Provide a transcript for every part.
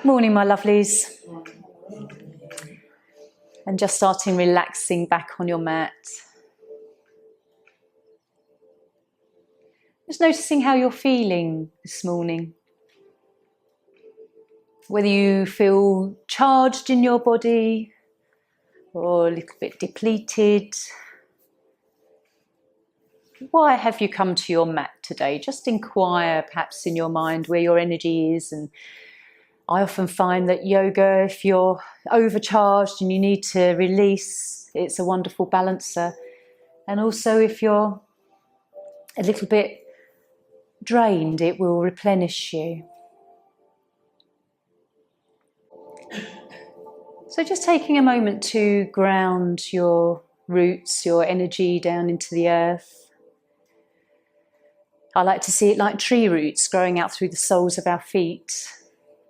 Morning, my lovelies. And just starting relaxing back on your mat. Just noticing how you're feeling this morning. Whether you feel charged in your body or a little bit depleted. Why have you come to your mat today? Just inquire perhaps in your mind where your energy is. And I often find that yoga, if you're overcharged and you need to release, it's a wonderful balancer. And also if you're a little bit drained, it will replenish you. So just taking a moment to ground your roots, your energy down into the earth. I like to see it like tree roots growing out through the soles of our feet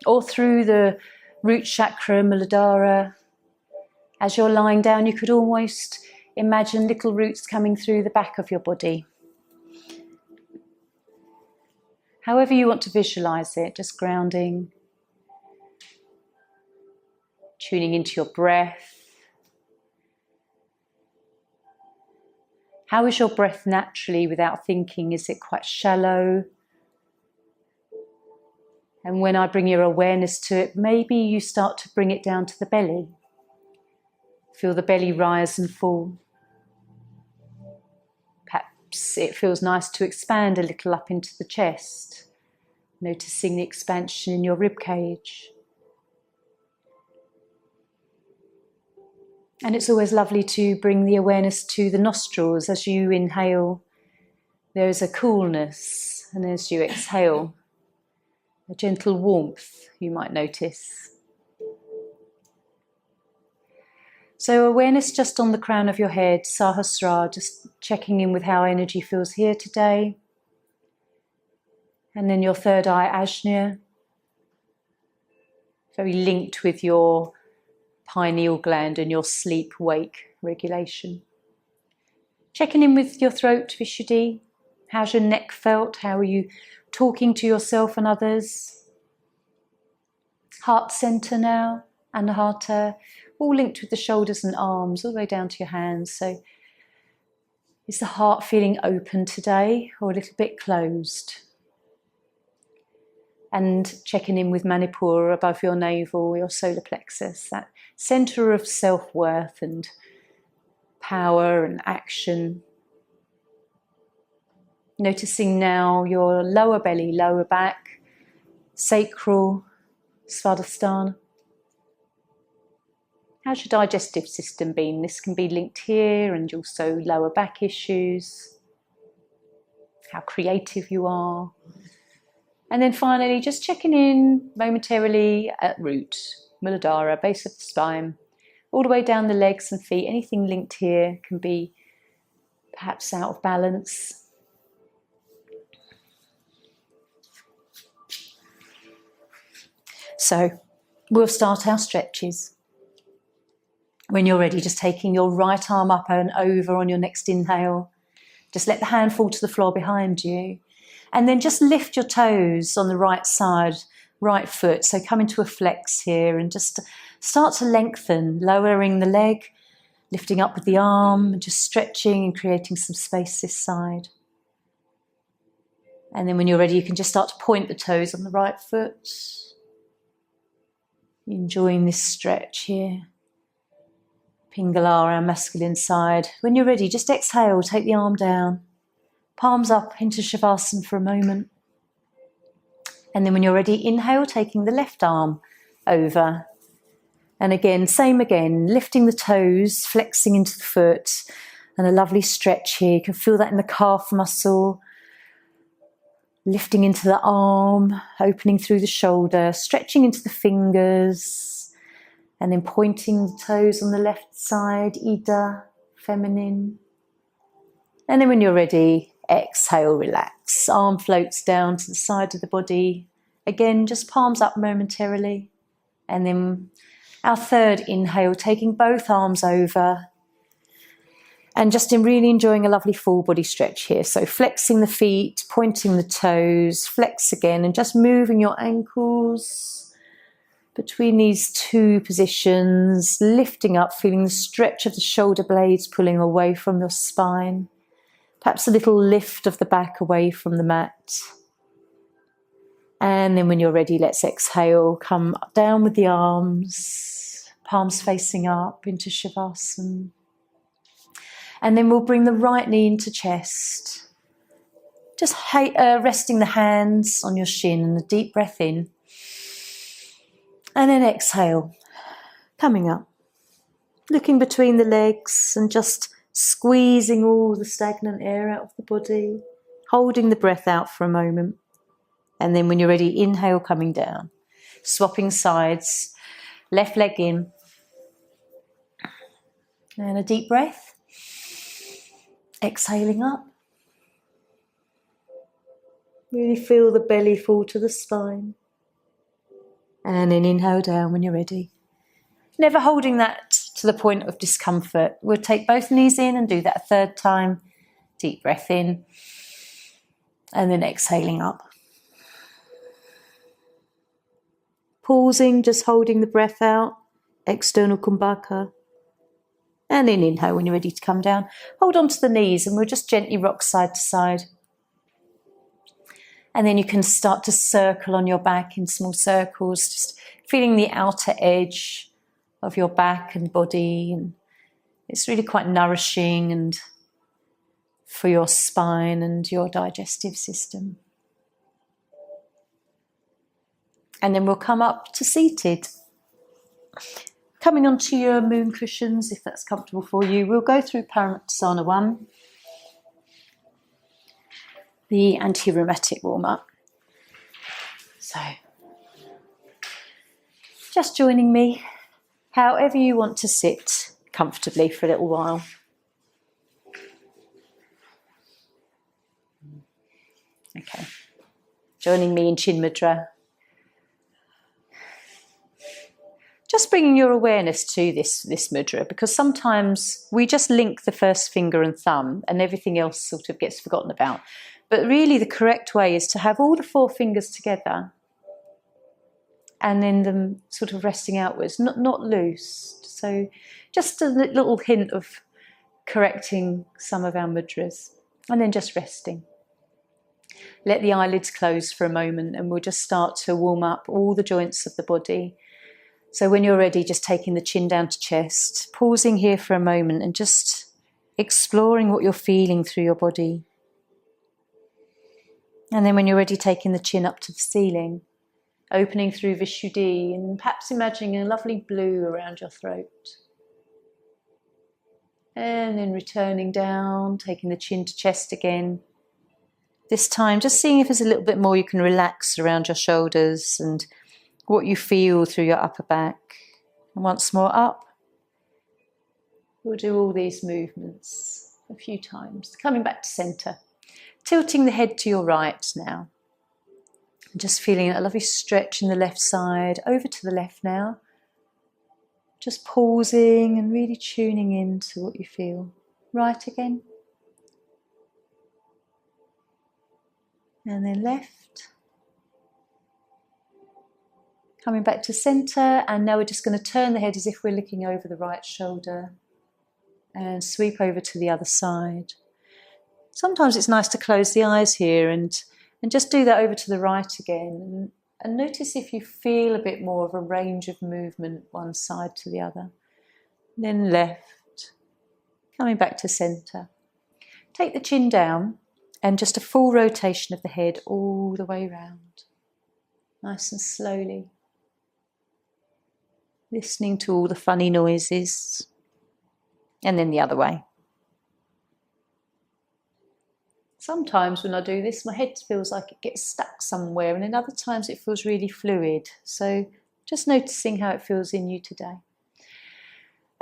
or through the root chakra, Muladhara. As you're lying down, you could almost imagine little roots coming through the back of your body. However you want to visualize it, just grounding, tuning into your breath. How is your breath naturally without thinking? Is it quite shallow? And when I bring your awareness to it, maybe you start to bring it down to the belly. Feel the belly rise and fall. Perhaps it feels nice to expand a little up into the chest, noticing the expansion in your rib cage. And it's always lovely to bring the awareness to the nostrils. As you inhale, there is a coolness, and as you exhale, a gentle warmth you might notice. So awareness just on the crown of your head, Sahasrara, just checking in with how energy feels here today. And then your third eye, Ajna, very linked with your pineal gland and your sleep-wake regulation. Checking in with your throat, Vishuddhi. How's your neck felt? How are you talking to yourself and others? Heart center now, Anahata, all linked with the shoulders and arms, all the way down to your hands. So is the heart feeling open today or a little bit closed? And checking in with Manipur above your navel, your solar plexus, that center of self-worth and power and action. Noticing now your lower belly, lower back, sacral, svadhisthana. How's your digestive system been? This can be linked here and also lower back issues. How creative you are. And then finally, just checking in momentarily at root, Muladhara, base of the spine, all the way down the legs and feet. Anything linked here can be perhaps out of balance. So we'll start our stretches. When you're ready, just taking your right arm up and over on your next inhale. Just let the hand fall to the floor behind you. And then just lift your toes on the right side, right foot. So come into a flex here and just start to lengthen, lowering the leg, lifting up with the arm, and just stretching and creating some space this side. And then when you're ready, you can just start to point the toes on the right foot. Enjoying this stretch here. Pingala, our masculine side. When you're ready, just exhale, take the arm down. Palms up into Shavasana for a moment. And then when you're ready, inhale, taking the left arm over. And again, same again, lifting the toes, flexing into the foot. And a lovely stretch here. You can feel that in the calf muscle. Lifting into the arm, opening through the shoulder, stretching into the fingers. And then pointing the toes on the left side, Ida, feminine. And then when you're ready, exhale, relax. Arm floats down to the side of the body. Again, just palms up momentarily. And then our third inhale, taking both arms over. And just really enjoying a lovely full body stretch here. So flexing the feet, pointing the toes, flex again, and just moving your ankles, between these two positions, lifting up, feeling the stretch of the shoulder blades pulling away from your spine. Perhaps a little lift of the back away from the mat. And then when you're ready, let's exhale, come down with the arms, palms facing up into Shavasana. And then we'll bring the right knee into chest. Just resting the hands on your shin and a deep breath in. And then exhale, coming up, looking between the legs and just squeezing all the stagnant air out of the body, holding the breath out for a moment. And then when you're ready, inhale, coming down, swapping sides, left leg in. And a deep breath, exhaling up. Really feel the belly fall to the spine. And then inhale down when you're ready. Never holding that to the point of discomfort. We'll take both knees in and do that a third time. Deep breath in. And then exhaling up. Pausing, just holding the breath out. External kumbhaka. And then inhale when you're ready to come down. Hold on to the knees and we'll just gently rock side to side. And then you can start to circle on your back in small circles, just feeling the outer edge of your back and body. And it's really quite nourishing and for your spine and your digestive system. And then we'll come up to seated. Coming onto your moon cushions, if that's comfortable for you, we'll go through Paramuktasana 1. The anti-rheumatic warm-up. So, just joining me, however you want to sit comfortably for a little while. Okay, joining me in Chin Mudra. Just bringing your awareness to this mudra, because sometimes we just link the first finger and thumb and everything else sort of gets forgotten about. But really the correct way is to have all the 4 fingers together and then them sort of resting outwards, not loose. So just a little hint of correcting some of our mudras and then just resting. Let the eyelids close for a moment and we'll just start to warm up all the joints of the body. So when you're ready, just taking the chin down to chest, pausing here for a moment and just exploring what you're feeling through your body. And then when you're ready, taking the chin up to the ceiling, opening through Vishuddhi and perhaps imagining a lovely blue around your throat. And then returning down, taking the chin to chest again. This time, just seeing if there's a little bit more you can relax around your shoulders and what you feel through your upper back. And once more up. We'll do all these movements a few times. Coming back to centre. Tilting the head to your right now. And just feeling a lovely stretch in the left side. Over to the left now. Just pausing and really tuning in to what you feel. Right again. And then left. Coming back to centre, and now we're just going to turn the head as if we're looking over the right shoulder and sweep over to the other side. Sometimes it's nice to close the eyes here and just do that over to the right again. And notice if you feel a bit more of a range of movement one side to the other. Then left, coming back to centre. Take the chin down and just a full rotation of the head all the way round. Nice and slowly. Listening to all the funny noises. And then the other way. Sometimes when I do this, my head feels like it gets stuck somewhere, and then other times it feels really fluid. So just noticing how it feels in you today.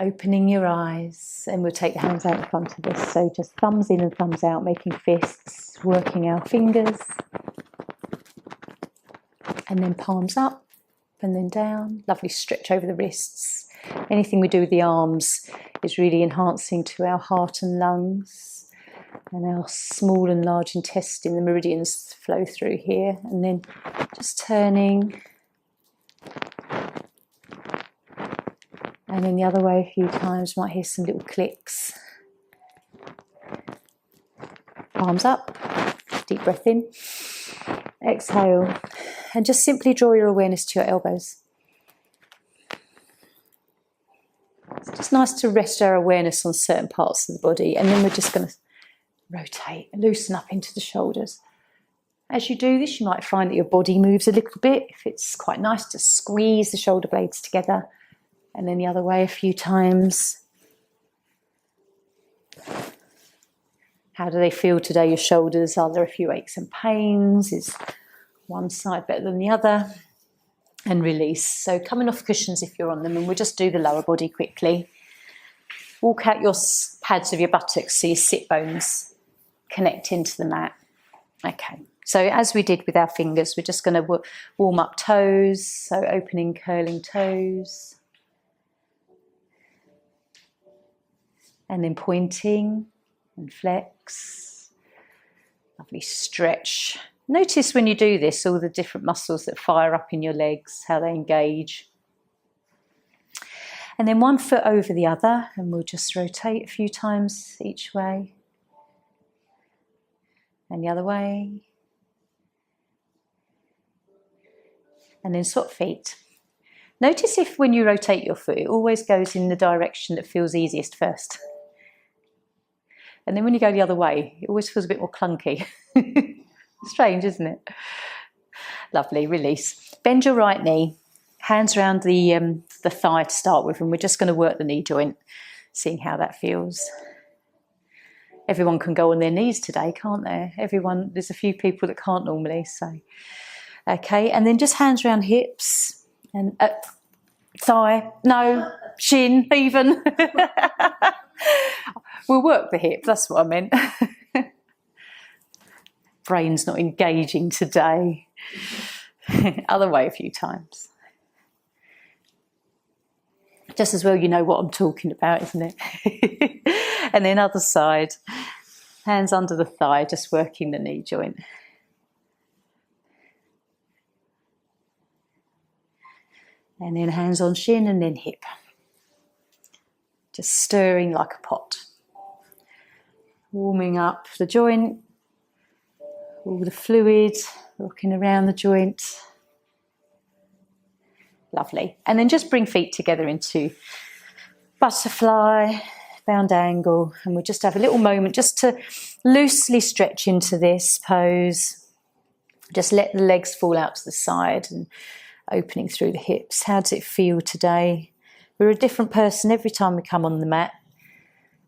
Opening your eyes, and we'll take the hands out in front of us. So just thumbs in and thumbs out, making fists, working our fingers. And then palms up, and then down. Lovely stretch over the wrists. Anything we do with the arms is really enhancing to our heart and lungs. And our small and large intestine, the meridians flow through here. And then just turning And then the other way a few times. Might hear some little clicks. Palms up. Deep breath in. Exhale. And just simply draw your awareness to your elbows. It's just nice to rest our awareness on certain parts of the body. And then we're just going to rotate, loosen up into the shoulders. As you do this, you might find that your body moves a little bit. If it's quite nice to squeeze the shoulder blades together. And then the other way a few times. How do they feel today, your shoulders? Are there a few aches and pains? Is one side better than the other? And release. So coming off cushions if you're on them, and we'll just do the lower body quickly. Walk out your pads of your buttocks so your sit bones connect into the mat. Okay, so as we did with our fingers, we're just going to warm up toes, so opening, curling toes. And then pointing and flex. Lovely stretch. Notice when you do this, all the different muscles that fire up in your legs, how they engage. And then one foot over the other, and we'll just rotate a few times each way. And the other way. And then swap feet. Notice if when you rotate your foot, it always goes in the direction that feels easiest first. And then when you go the other way, it always feels a bit more clunky. Strange, isn't it? Lovely, release. Bend your right knee, hands around the thigh to start with, and we're just going to work the knee joint, seeing how that feels. Everyone can go on their knees today, can't there? There's a few people that can't normally, so. Okay, and then just hands around hips, and thigh, no, shin even. We'll work the hip, that's what I meant. Brain's not engaging today. Other way a few times. Just as well you know what I'm talking about, isn't it? And then other side. Hands under the thigh, just working the knee joint. And then hands on shin and then hip. Just stirring like a pot. Warming up the joint. All the fluid, walking around the joint. Lovely. And then just bring feet together into butterfly, bound angle. And we'll just have a little moment just to loosely stretch into this pose. Just let the legs fall out to the side and opening through the hips. How does it feel today? We're a different person every time we come on the mat.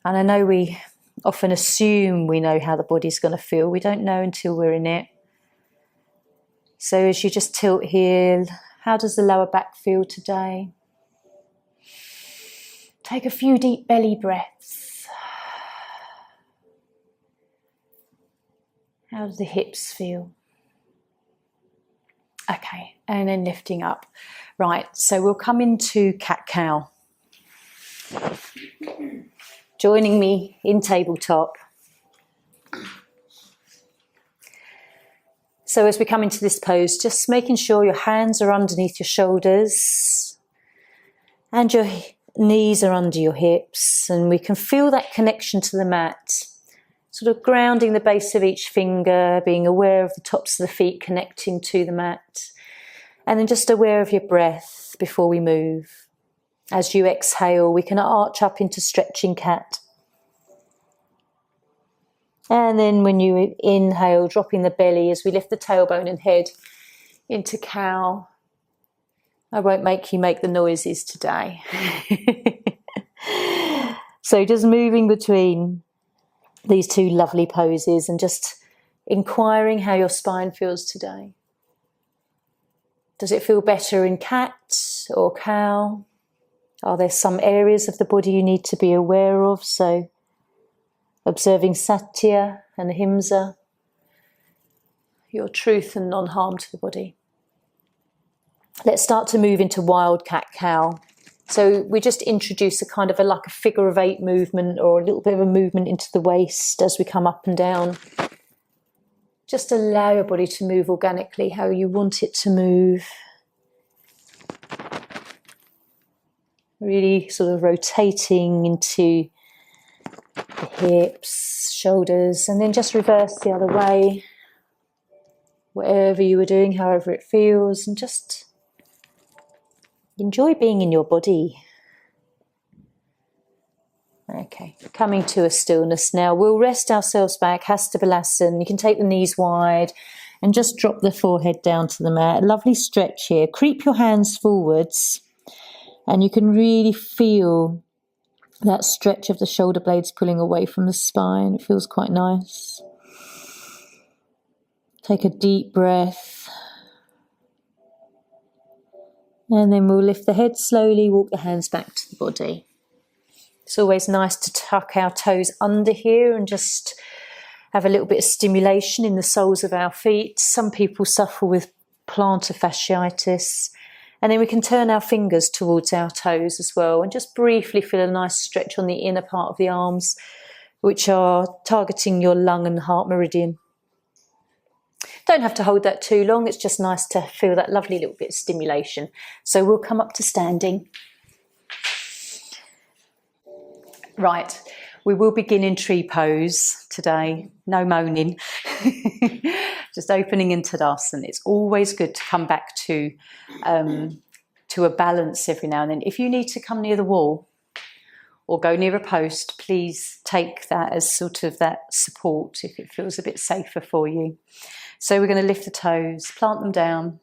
And I know we often assume we know how the body's going to feel. We don't know until we're in it. So as you just tilt here, how does the lower back feel today? Take a few deep belly breaths. How do the hips feel? Okay, and then lifting up. Right, so we'll come into cat-cow. Joining me in tabletop. So as we come into this pose, just making sure your hands are underneath your shoulders and your knees are under your hips, and we can feel that connection to the mat, sort of grounding the base of each finger, being aware of the tops of the feet connecting to the mat, and then just aware of your breath before we move. As you exhale, we can arch up into stretching cat. And then when you inhale, dropping the belly as we lift the tailbone and head into cow. I won't make you make the noises today. So just moving between these two lovely poses and just inquiring how your spine feels today. Does it feel better in cat or cow? Are there some areas of the body you need to be aware of? So observing satya and ahimsa, your truth and non-harm to the body. Let's start to move into wild cat-cow. So we just introduce a kind of like a figure of eight movement, or a little bit of a movement into the waist as we come up and down. Just allow your body to move organically how you want it to move. Really sort of rotating into the hips, shoulders, and then just reverse the other way. Whatever you were doing, however it feels, and just enjoy being in your body. Okay, coming to a stillness now. We'll rest ourselves back, Hatha Balasana. You can take the knees wide and just drop the forehead down to the mat. A lovely stretch here. Creep your hands forwards and you can really feel that stretch of the shoulder blades pulling away from the spine. It feels quite nice. Take a deep breath. And then we'll lift the head slowly, walk the hands back to the body. It's always nice to tuck our toes under here and just have a little bit of stimulation in the soles of our feet. Some people suffer with plantar fasciitis. And then we can turn our fingers towards our toes as well and just briefly feel a nice stretch on the inner part of the arms, which are targeting your lung and heart meridian. Don't have to hold that too long. It's just nice to feel that lovely little bit of stimulation. So we'll come up to standing. Right, we will begin in tree pose today. No moaning, just opening into Tadasana. It's always good to come back to a balance every now and then. If you need to come near the wall or go near a post, please take that as sort of that support if it feels a bit safer for you. So we're going to lift the toes, plant them down,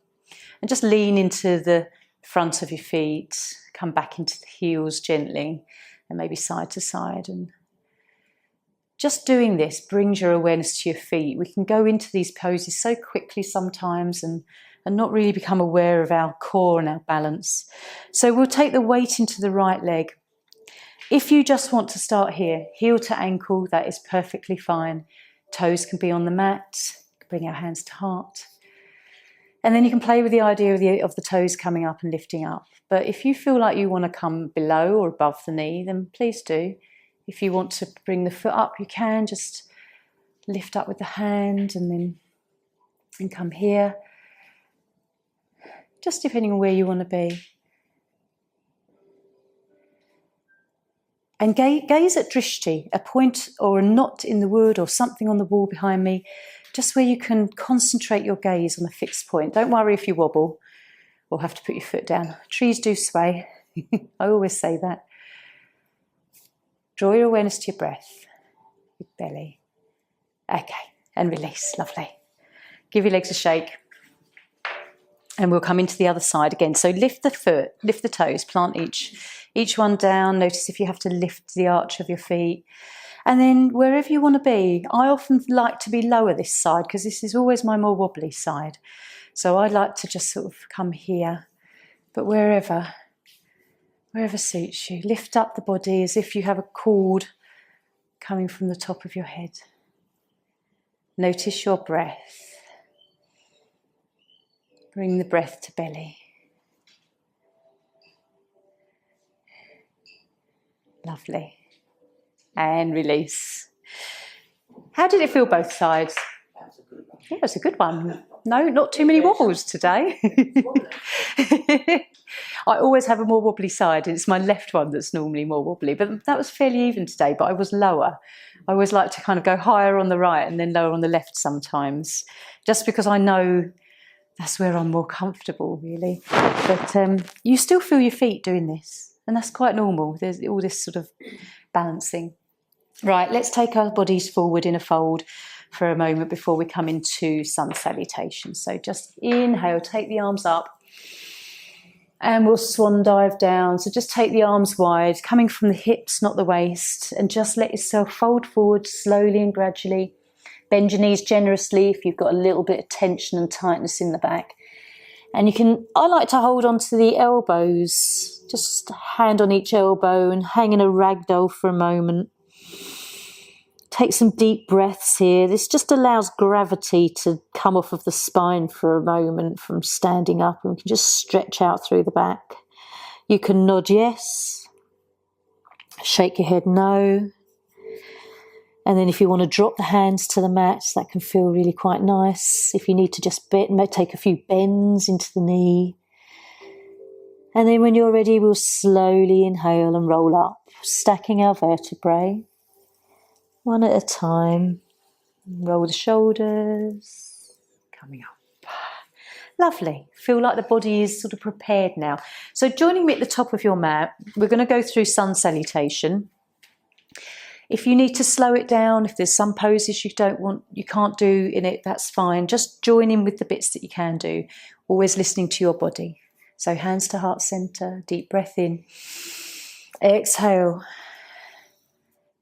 and just lean into the front of your feet. Come back into the heels gently. And maybe side to side, and just doing this brings your awareness to your feet. We can go into these poses so quickly sometimes and not really become aware of our core and our balance. So we'll take the weight into the right leg. If you just want to start here, heel to ankle, that is perfectly fine. Toes can be on the mat, bring our hands to heart. And then you can play with the idea of the toes coming up and lifting up. But if you feel like you want to come below or above the knee, then please do. If you want to bring the foot up, you can just lift up with the hand and come here. Just depending on where you want to be. And gaze at drishti, a point or a knot in the wood or something on the wall behind me, just where you can concentrate your gaze on a fixed point. Don't worry if you wobble or have to put your foot down. Trees do sway. I always say that. Draw your awareness to your breath, your belly. Okay, and release. Lovely. Give your legs a shake. And we'll come into the other side again. So lift the foot, lift the toes, plant each one down. Notice if you have to lift the arch of your feet. And then wherever you want to be, I often like to be lower this side because this is always my more wobbly side. So I like to just sort of come here. But wherever suits you, lift up the body as if you have a cord coming from the top of your head. Notice your breath. Bring the breath to belly. Lovely. And release. How did it feel both sides? Yeah, it was a good one. No, not too many wobbles today. I always have a more wobbly side, and it's my left one that's normally more wobbly, but that was fairly even today, but I was lower. I always like to kind of go higher on the right and then lower on the left sometimes, just because I know that's where I'm more comfortable, really. But you still feel your feet doing this, and that's quite normal. There's all this sort of balancing. Right, let's take our bodies forward in a fold for a moment before we come into sun salutation. So just inhale, take the arms up, and we'll swan dive down. So just take the arms wide, coming from the hips, not the waist, and just let yourself fold forward slowly and gradually. Bend your knees generously if you've got a little bit of tension and tightness in the back. And I like to hold on to the elbows, just hand on each elbow and hang in a ragdoll for a moment. Take some deep breaths here. This just allows gravity to come off of the spine for a moment from standing up, and we can just stretch out through the back. You can nod yes, shake your head no. And then if you want to drop the hands to the mat, that can feel really quite nice. If you need to just take a few bends into the knee. And then when you're ready, we'll slowly inhale and roll up, stacking our vertebrae one at a time. Roll the shoulders, coming up. Lovely. Feel like the body is sort of prepared now. So joining me at the top of your mat, we're going to go through sun salutation. If you need to slow it down, if there's some poses you can't do in it, that's fine. Just join in with the bits that you can do, always listening to your body. So hands to heart center, deep breath in, exhale,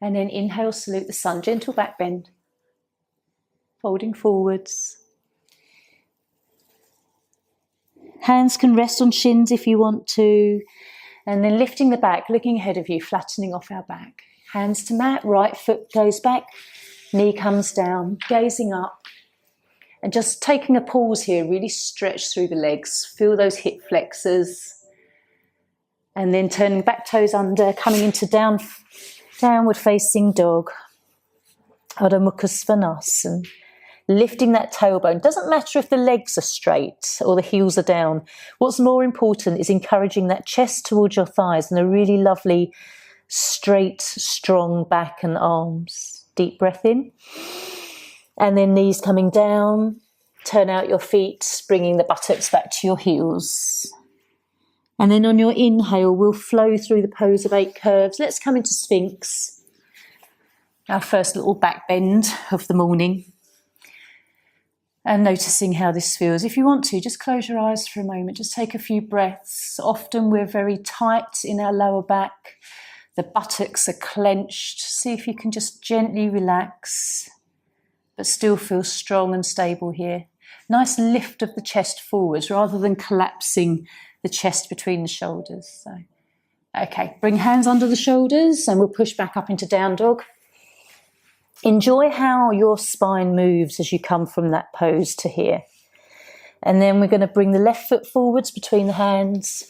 and then inhale, salute the sun, gentle back bend, folding forwards. Hands can rest on shins if you want to, and then lifting the back, looking ahead of you, flattening off our back. Hands to mat, right foot goes back, knee comes down, gazing up, and just taking a pause here, really stretch through the legs, feel those hip flexors, and then turning back toes under, coming into downward facing dog, Adho Mukha Svanasana, lifting that tailbone. Doesn't matter if the legs are straight or the heels are down. What's more important is encouraging that chest towards your thighs and a really lovely straight, strong back and arms. Deep breath in. And then knees coming down. Turn out your feet, bringing the buttocks back to your heels. And then on your inhale, we'll flow through the pose of 8 curves. Let's come into Sphinx. Our first little back bend of the morning. And noticing how this feels. If you want to, just close your eyes for a moment. Just take a few breaths. Often we're very tight in our lower back. The buttocks are clenched. See if you can just gently relax, but still feel strong and stable here. Nice lift of the chest forwards rather than collapsing the chest between the shoulders. So, okay, bring hands under the shoulders and we'll push back up into down dog. Enjoy how your spine moves as you come from that pose to here. And then we're going to bring the left foot forwards between the hands.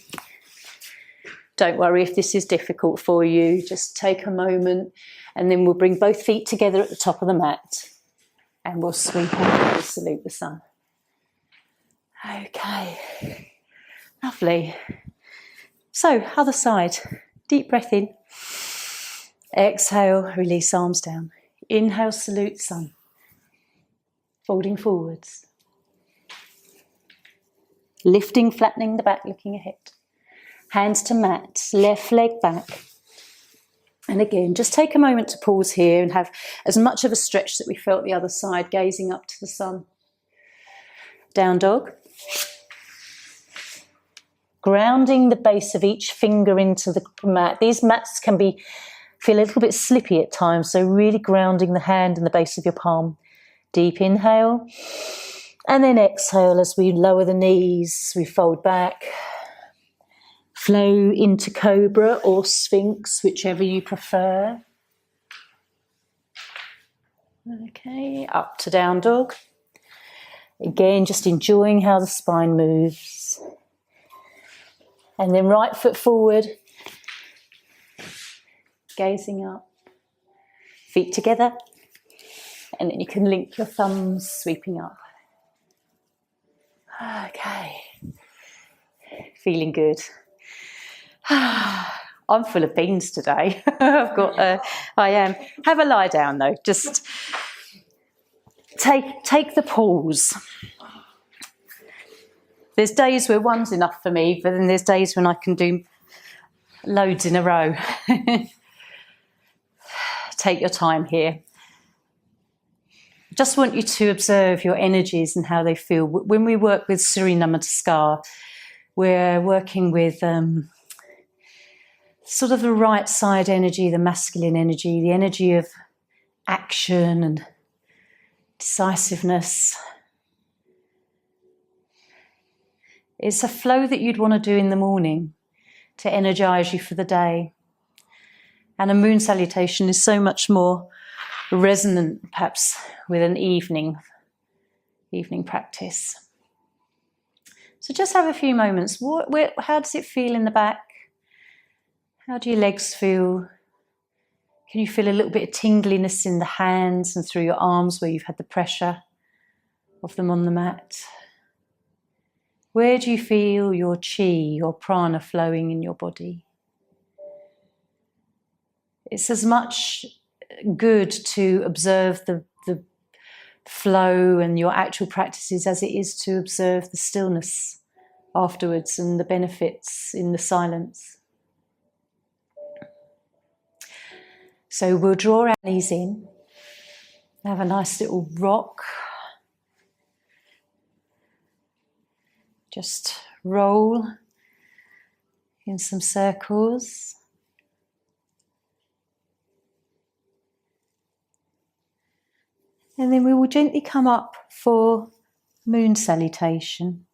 Don't worry if this is difficult for you, just take a moment and then we'll bring both feet together at the top of the mat and we'll sweep out and salute the sun. Okay, lovely. So, other side, deep breath in, exhale, release arms down, inhale, salute the sun, folding forwards, lifting, flattening the back, looking ahead. Hands to mat, left leg back. And again, just take a moment to pause here and have as much of a stretch that we felt the other side, gazing up to the sun. Down dog. Grounding the base of each finger into the mat. These mats can feel a little bit slippy at times, so really grounding the hand and the base of your palm. Deep inhale. And then exhale as we lower the knees, we fold back. Flow into Cobra or Sphinx, whichever you prefer. Okay, up to down dog. Again, just enjoying how the spine moves. And then right foot forward. Gazing up. Feet together. And then you can link your thumbs, sweeping up. Okay. Feeling good. I'm full of beans today. I am. Have a lie down though. Just take the pause. There's days where one's enough for me, but then there's days when I can do loads in a row. Take your time here. Just want you to observe your energies and how they feel. When we work with Surya Namaskar, we're working with sort of the right side energy, the masculine energy, the energy of action and decisiveness. It's a flow that you'd want to do in the morning to energize you for the day. And a moon salutation is so much more resonant, perhaps, with an evening practice. So just have a few moments. How does it feel in the back? How do your legs feel? Can you feel a little bit of tingliness in the hands and through your arms where you've had the pressure of them on the mat? Where do you feel your chi, your prana flowing in your body? It's as much good to observe the flow and your actual practices as it is to observe the stillness afterwards and the benefits in the silence. So we'll draw our knees in, have a nice little rock. Just roll in some circles. And then we will gently come up for moon salutation.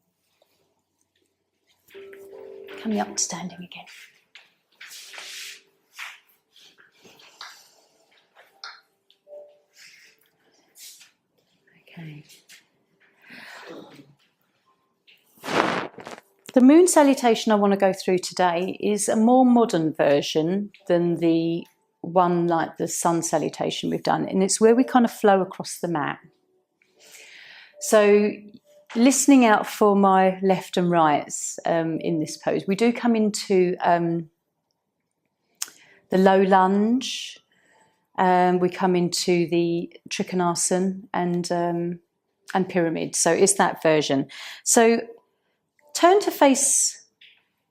Coming up to standing again. Okay. The moon salutation I want to go through today is a more modern version than the one like the sun salutation we've done, and it's where we kind of flow across the mat. So listening out for my left and rights in this pose, we do come into the low lunge, we come into the trikonasana and pyramid. So it's that version. So turn to face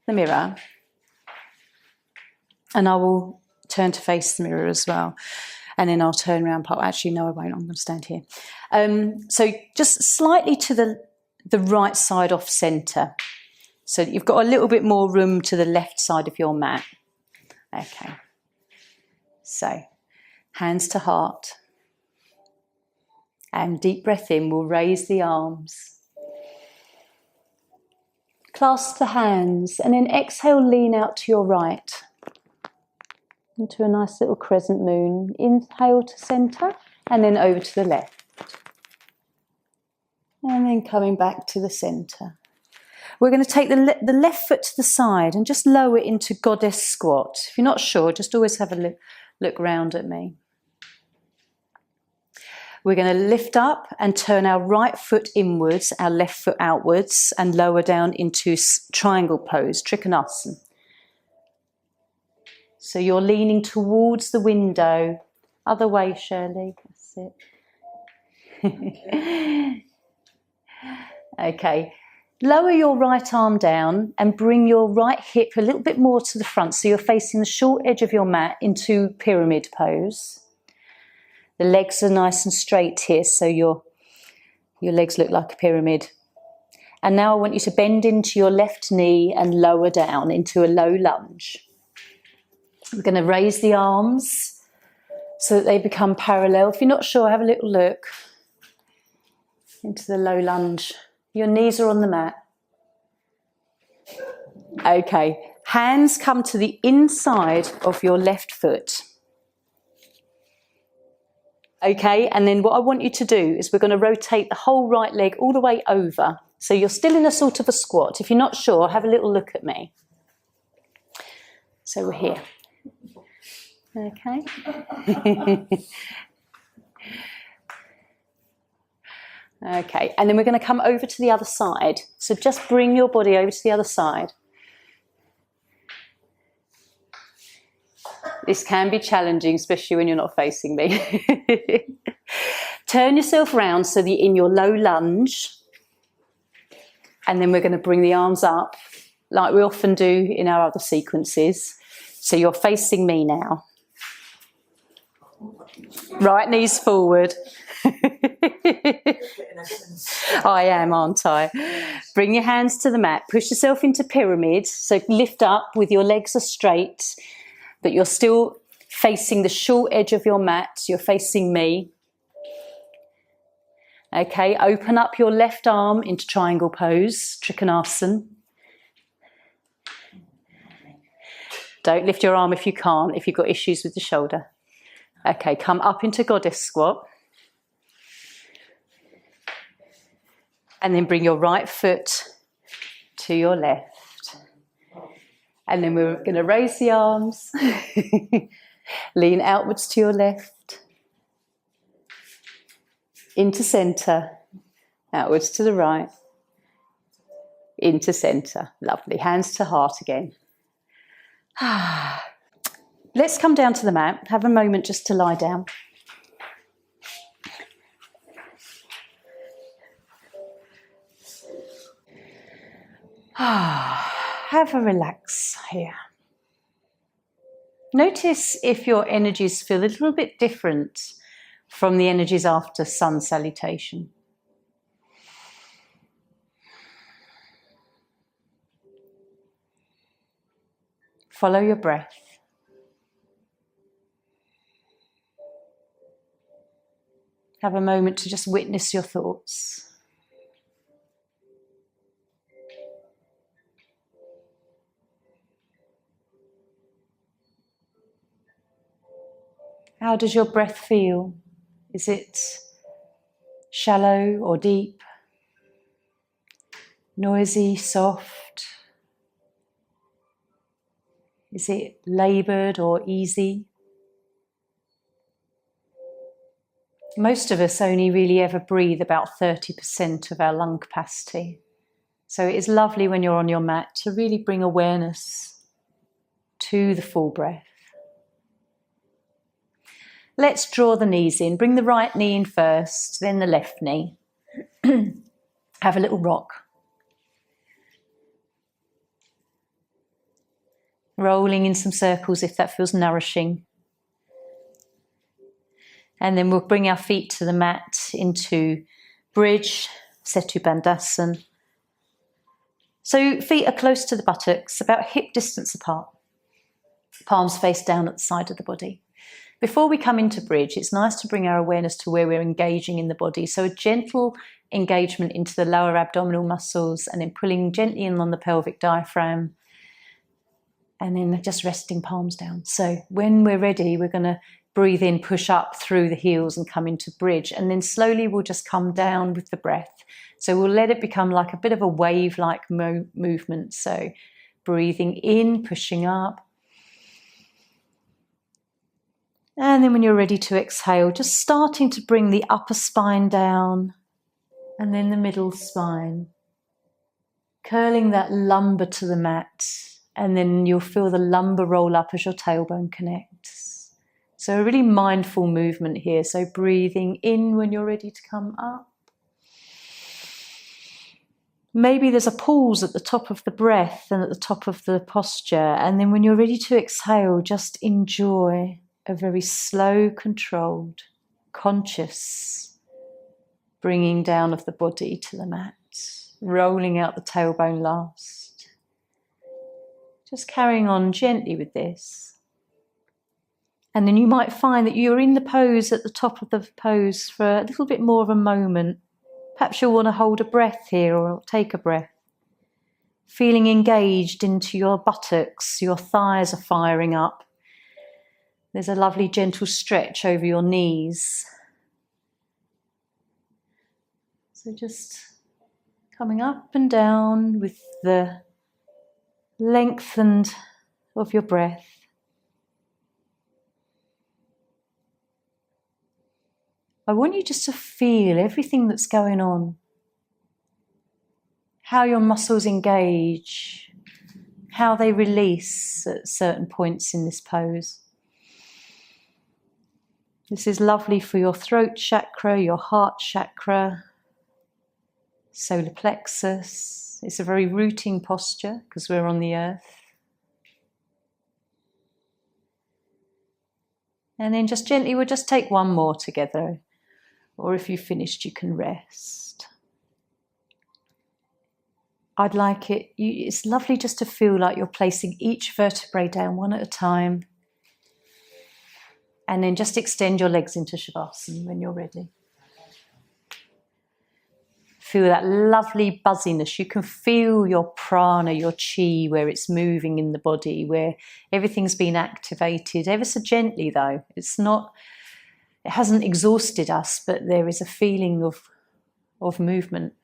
the mirror, and I will turn to face the mirror as well. And then I'll turn around. Actually, no, I won't. I'm going to stand here. So just slightly to the right side off centre. So you've got a little bit more room to the left side of your mat. Okay. So hands to heart. And deep breath in. We'll raise the arms. Clasp the hands. And then exhale, lean out to your right. Into a nice little crescent moon. Inhale to centre and then over to the left. And then coming back to the centre. We're going to take the left foot to the side and just lower it into goddess squat. If you're not sure, just always have a look round at me. We're going to lift up and turn our right foot inwards, our left foot outwards, and lower down into triangle pose, trikonasana. So you're leaning towards the window. Other way, Shirley. That's it. Okay. Lower your right arm down and bring your right hip a little bit more to the front. So you're facing the short edge of your mat into pyramid pose. The legs are nice and straight here, so your legs look like a pyramid. And now I want you to bend into your left knee and lower down into a low lunge. We're going to raise the arms so that they become parallel. If you're not sure, have a little look into the low lunge. Your knees are on the mat. Okay, hands come to the inside of your left foot. Okay, and then what I want you to do is we're going to rotate the whole right leg all the way over. So you're still in a sort of a squat. If you're not sure, have a little look at me. So we're here. Okay. Okay, and then we're going to come over to the other side. So just bring your body over to the other side. This can be challenging, especially when you're not facing me. Turn yourself round so that you're in your low lunge. And then we're going to bring the arms up like we often do in our other sequences. So you're facing me now. Right knees forward. I am, aren't I? Bring your hands to the mat. Push yourself into pyramid. So lift up with your legs are straight, but you're still facing the short edge of your mat. You're facing me. Okay, open up your left arm into triangle pose, trikonasana. Don't lift your arm if you can't, if you've got issues with the shoulder. Okay, come up into goddess squat. And then bring your right foot to your left. And then we're going to raise the arms. Lean outwards to your left. Into centre. Outwards to the right. into center. Lovely. Hands to heart again. Let's come down to the mat. Have a moment just to lie down. Have a relax here. Notice if your energies feel a little bit different from the energies after sun salutation. Follow your breath. Have a moment to just witness your thoughts. How does your breath feel? Is it shallow or deep? Noisy, soft? Is it laboured or easy? Most of us only really ever breathe about 30% of our lung capacity. So it is lovely when you're on your mat to really bring awareness to the full breath. Let's draw the knees in. Bring the right knee in first, then the left knee. Have a little rock. Rolling in some circles if that feels nourishing. And then we'll bring our feet to the mat into bridge, Setu Bandhasan. So feet are close to the buttocks, about hip distance apart. Palms face down at the side of the body. Before we come into bridge, it's nice to bring our awareness to where we're engaging in the body. So a gentle engagement into the lower abdominal muscles and then pulling gently in on the pelvic diaphragm. And then just resting palms down. So when we're ready, we're going to breathe in, push up through the heels and come into bridge. And then slowly we'll just come down with the breath. So we'll let it become like a bit of a wave-like movement. So breathing in, pushing up. And then when you're ready to exhale, just starting to bring the upper spine down and then the middle spine. Curling that lumbar to the mat. And then you'll feel the lumbar roll up as your tailbone connects. So a really mindful movement here. So breathing in when you're ready to come up. Maybe there's a pause at the top of the breath and at the top of the posture. And then when you're ready to exhale, just enjoy a very slow, controlled, conscious bringing down of the body to the mat. Rolling out the tailbone last. Just carrying on gently with this. And then you might find that you're in the pose at the top of the pose for a little bit more of a moment. Perhaps you'll want to hold a breath here or take a breath. Feeling engaged into your buttocks, your thighs are firing up. There's a lovely gentle stretch over your knees. So just coming up and down with the lengthened of your breath. I want you just to feel everything that's going on. How your muscles engage, how they release at certain points in this pose. This is lovely for your throat chakra, your heart chakra, solar plexus. It's a very rooting posture because we're on the earth. And then just gently, we'll just take one more together. Or if you've finished, you can rest. I'd like it's lovely just to feel like you're placing each vertebrae down one at a time. And then just extend your legs into Shavasana when you're ready. Feel that lovely buzziness. You can feel your prana, your chi, where it's moving in the body, where everything's been activated, ever so gently though. It hasn't exhausted us, but there is a feeling of movement.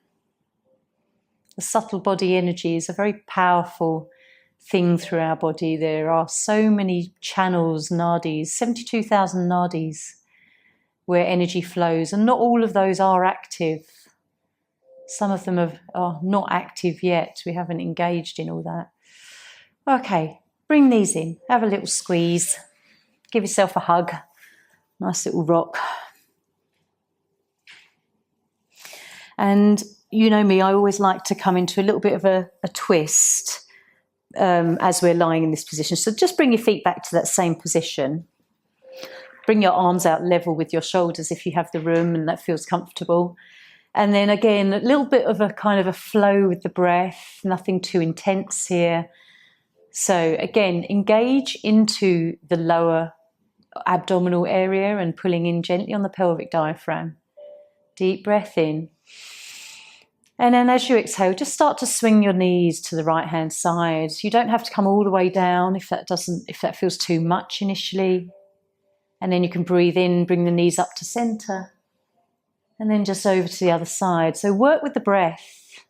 The subtle body energy is a very powerful thing through our body. There are so many channels, nadis, 72,000 nadis, where energy flows, and not all of those are active. Some of them are not active yet. We haven't engaged in all that. Okay, bring these in. Have a little squeeze. Give yourself a hug. Nice little rock. And you know me, I always like to come into a little bit of a twist as we're lying in this position. So just bring your feet back to that same position. Bring your arms out level with your shoulders if you have the room and that feels comfortable. And then again, a little bit of a kind of a flow with the breath, nothing too intense here. So again, engage into the lower abdominal area and pulling in gently on the pelvic diaphragm. Deep breath in. And then as you exhale, just start to swing your knees to the right hand side. You don't have to come all the way down if that feels too much initially. And then you can breathe in, bring the knees up to center. And then just over to the other side. So work with the breath.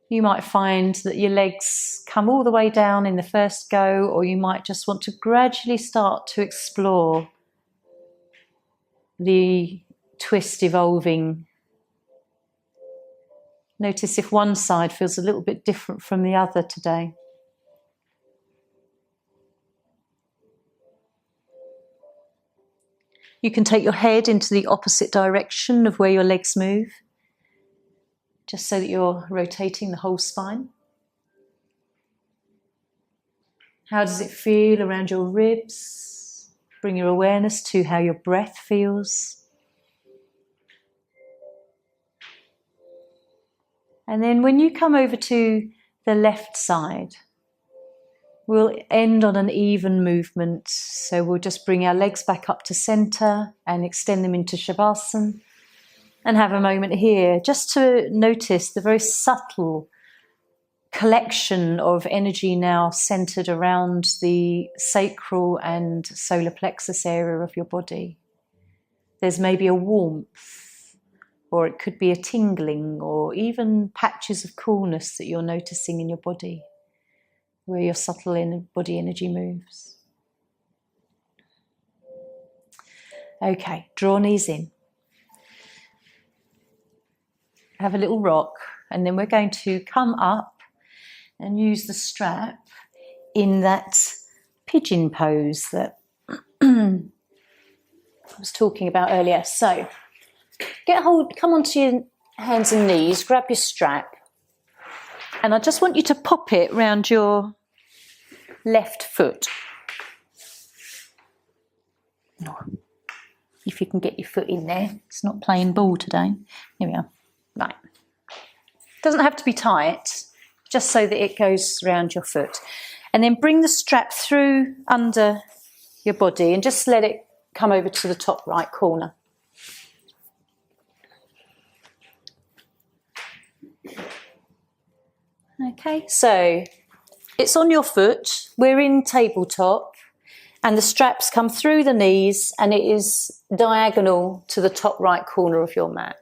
You might find that your legs come all the way down in the first go, or you might just want to gradually start to explore the twist evolving. Notice if one side feels a little bit different from the other today. You can take your head into the opposite direction of where your legs move, just so that you're rotating the whole spine. How does it feel around your ribs? Bring your awareness to how your breath feels. And then when you come over to the left side, we'll end on an even movement. So we'll just bring our legs back up to center and extend them into Shavasana and have a moment here just to notice the very subtle collection of energy now centered around the sacral and solar plexus area of your body. There's maybe a warmth, or it could be a tingling, or even patches of coolness that you're noticing in your body, where your subtle body energy moves. Okay, draw knees in. Have a little rock, and then we're going to come up and use the strap in that pigeon pose that I was talking about earlier. So come onto your hands and knees, grab your strap, and I just want you to pop it round your left foot. If you can get your foot in there. It's not playing ball today. Here we are. Right. Doesn't have to be tight, just so that it goes around your foot. And then bring the strap through under your body and just let it come over to the top right corner. Okay, so it's on your foot, we're in tabletop, and the straps come through the knees and it is diagonal to the top right corner of your mat.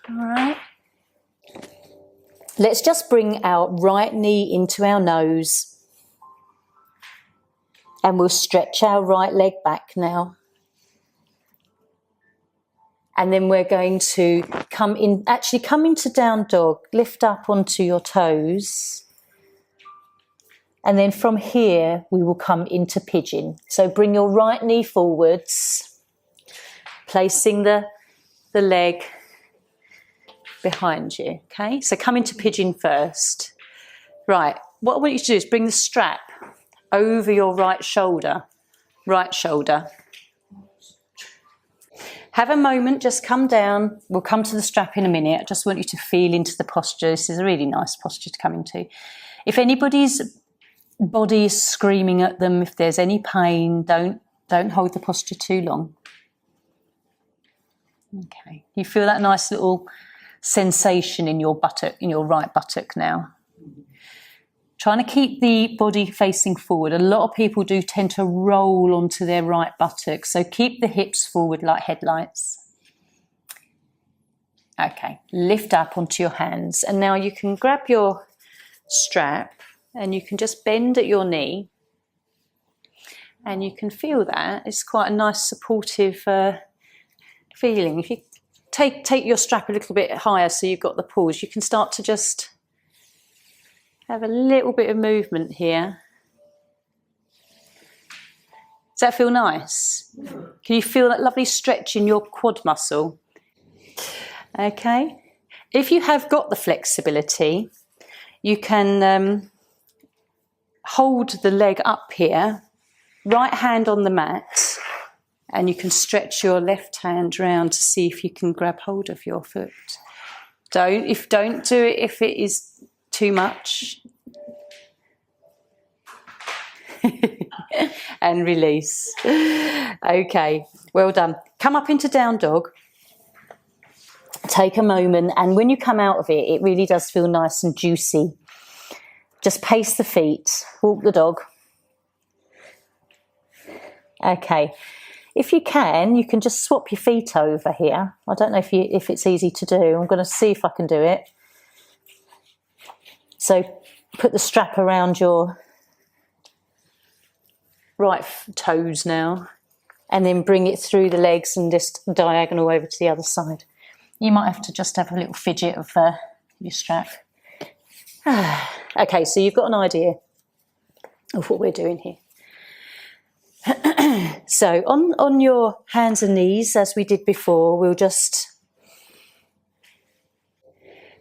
All right. Let's just bring our right knee into our nose and we'll stretch our right leg back now. And then we're going to come into down dog, lift up onto your toes. And then from here, we will come into pigeon. So bring your right knee forwards, placing the leg behind you, okay? So come into pigeon first. Right, what I want you to do is bring the strap over your right shoulder. Have a moment, just come down. We'll come to the strap in a minute. I just want you to feel into the posture. This is a really nice posture to come into. If anybody's body is screaming at them, if there's any pain, don't hold the posture too long. Okay, you feel that nice little sensation in your buttock, in your right buttock now. Trying to keep the body facing forward. A lot of people do tend to roll onto their right buttock, so keep the hips forward like headlights. Okay, lift up onto your hands, and now you can grab your strap and you can just bend at your knee, and you can feel that. It's quite a nice supportive feeling. If you take your strap a little bit higher so you've got the pause, you can start to just have a little bit of movement here. Does that feel nice? Can you feel that lovely stretch in your quad muscle? Okay. If you have got the flexibility, you can hold the leg up here, right hand on the mat, and you can stretch your left hand round to see if you can grab hold of your foot. Don't do it if it is too much. And release. Okay, well done. Come up into down dog. Take a moment, and when you come out of it, it really does feel nice and juicy. Just pace the feet, walk the dog. Okay, if you can just swap your feet over here. I don't know if it's easy to do. I'm going to see if I can do it. So put the strap around your right toes now, and then bring it through the legs and just diagonal over to the other side. You might have to just have a little fidget of your strap. Okay, so you've got an idea of what we're doing here. So on your hands and knees, as we did before, we'll just...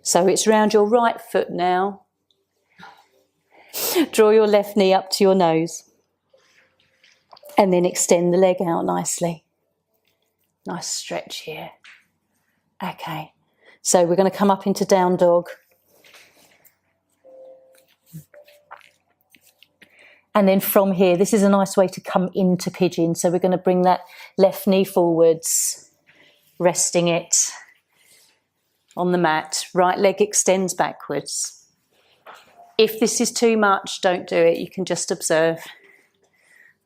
So it's round your right foot now. Draw your left knee up to your nose. And then extend the leg out nicely. Nice stretch here. Okay, so we're going to come up into down dog. And then from here, this is a nice way to come into pigeon. So we're going to bring that left knee forwards, resting it on the mat. Right leg extends backwards. If this is too much, don't do it. You can just observe.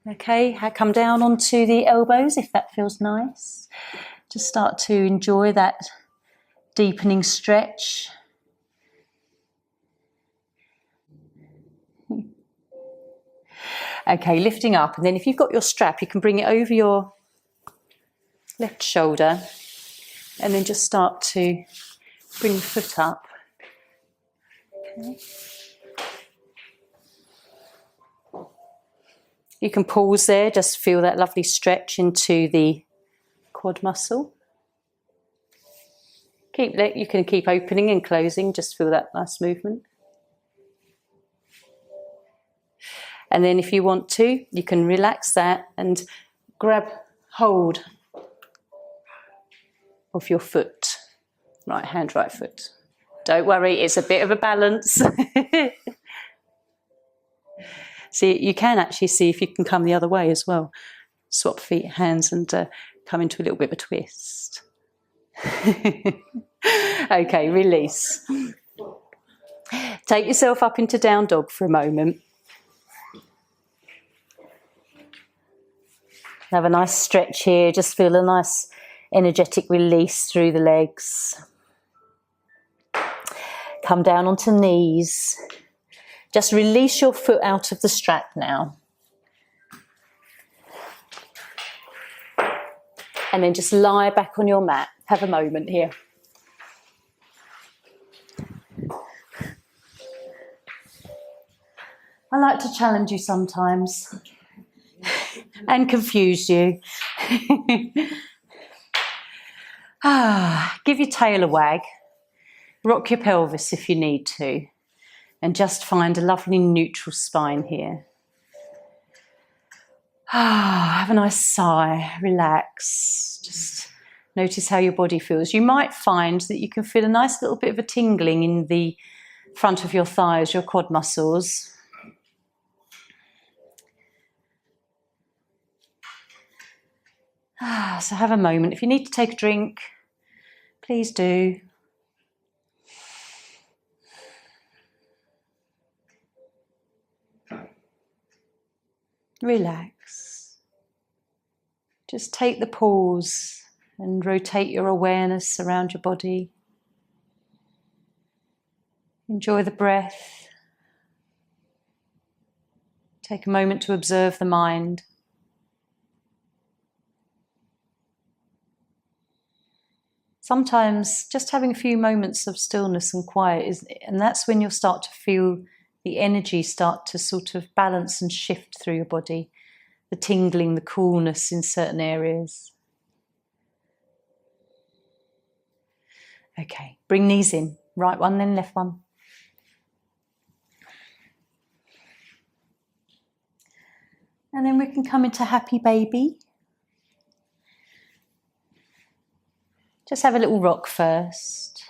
Okay, come down onto the elbows if that feels nice. Just start to enjoy that deepening stretch. Okay, lifting up, and then if you've got your strap, you can bring it over your left shoulder, and then just start to bring the foot up. Okay. You can pause there, just feel that lovely stretch into the quad muscle. You can keep opening and closing, just feel that nice movement. And then if you want to, you can relax that and grab hold of your foot. Right hand, right foot. Don't worry, it's a bit of a balance. See, you can actually see if you can come the other way as well. Swap feet, hands, and come into a little bit of a twist. Okay, release. Take yourself up into down dog for a moment. Have a nice stretch here. Just feel a nice energetic release through the legs. Come down onto knees. Just release your foot out of the strap now. And then just lie back on your mat. Have a moment here. I like to challenge you sometimes and confuse you. Give your tail a wag. Rock your pelvis if you need to. And just find a lovely neutral spine here. Have a nice sigh, relax. Just notice how your body feels. You might find that you can feel a nice little bit of a tingling in the front of your thighs, your quad muscles. So have a moment. If you need to take a drink, please do. Relax. Just take the pause and rotate your awareness around your body. Enjoy the breath. Take a moment to observe the mind. sometimes just having a few moments of stillness and quiet and that's when you'll start to feel the energy start to sort of balance and shift through your body, the tingling, the coolness in certain areas. Okay, bring knees in, right one, then left one. And then we can come into happy baby. Just have a little rock first.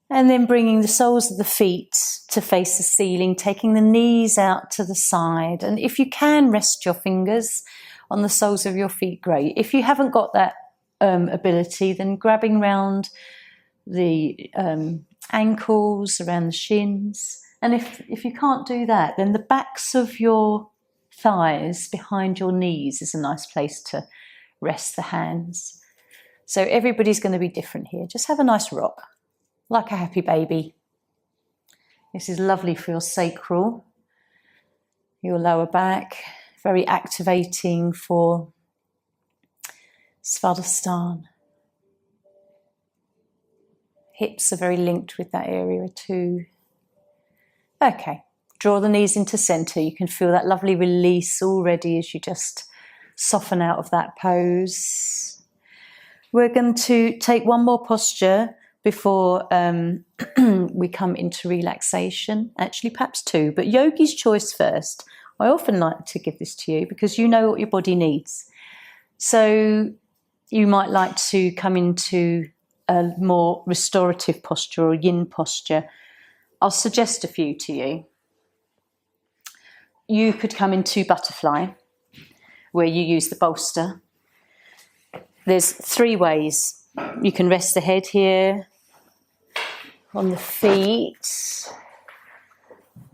And then bringing the soles of the feet to face the ceiling, taking the knees out to the side. And if you can rest your fingers on the soles of your feet, great. If you haven't got that ability, then grabbing round the ankles, around the shins. And if you can't do that, then the backs of your thighs behind your knees is a nice place to rest the hands. So everybody's going to be different here. Just have a nice rock, like a happy baby. This is lovely for your sacral, your lower back, very activating for Svadhisthana. Hips are very linked with that area too. Okay, draw the knees into centre. You can feel that lovely release already as you just soften out of that pose. We're going to take one more posture before we come into relaxation. Actually, perhaps two, but yogi's choice first. I often like to give this to you because you know what your body needs. So you might like to come into a more restorative posture or yin posture. I'll suggest a few to you. You could come into butterfly, where you use the bolster. There's 3 ways. You can rest the head here, on the feet,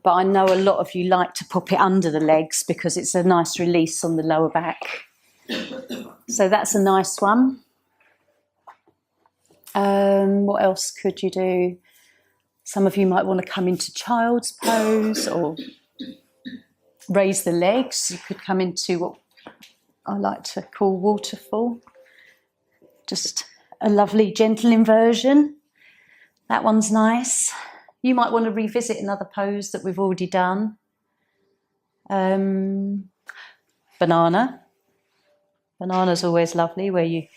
but I know a lot of you like to pop it under the legs because it's a nice release on the lower back. So that's a nice one. What else could you do? Some of you might want to come into child's pose or raise the legs. You could come into what I like to call waterfall. Just a lovely gentle inversion. That one's nice. You might want to revisit another pose that we've already done. Banana. Banana's always lovely, where you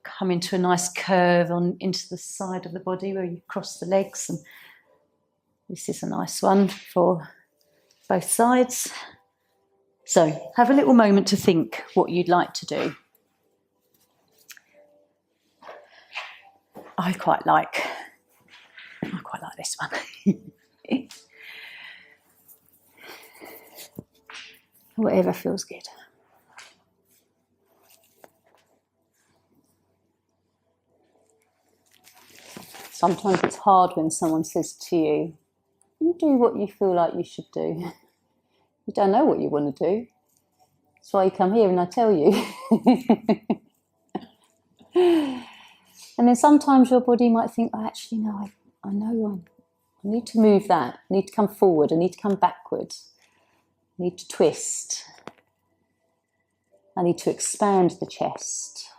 come into a nice curve into the side of the body where you cross the legs. And this is a nice one for both sides. So have a little moment to think what you'd like to do. I quite like this one. Whatever feels good. Sometimes it's hard when someone says to you, you do what you feel like you should do. You don't know what you want to do. That's why you come here and I tell you. And then sometimes your body might think, oh, actually, no, I know I need to move that. I need to come forward. I need to come backwards. I need to twist. I need to expand the chest.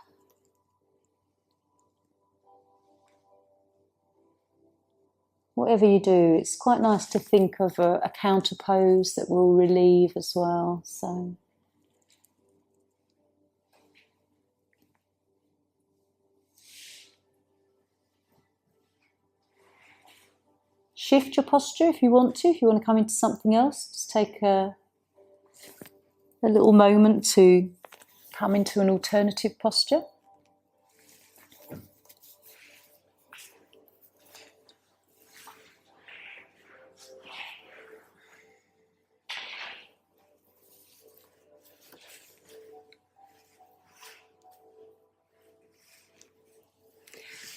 Whatever you do, it's quite nice to think of a counter pose that will relieve as well. So shift your posture if you want to. If you want to come into something else, just take a little moment to come into an alternative posture.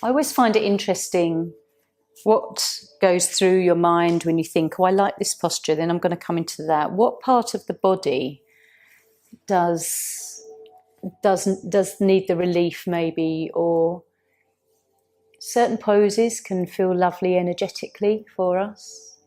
I always find it interesting what goes through your mind when you think, oh, I like this posture, then I'm going to come into that. What part of the body does need the relief maybe, or certain poses can feel lovely energetically for us?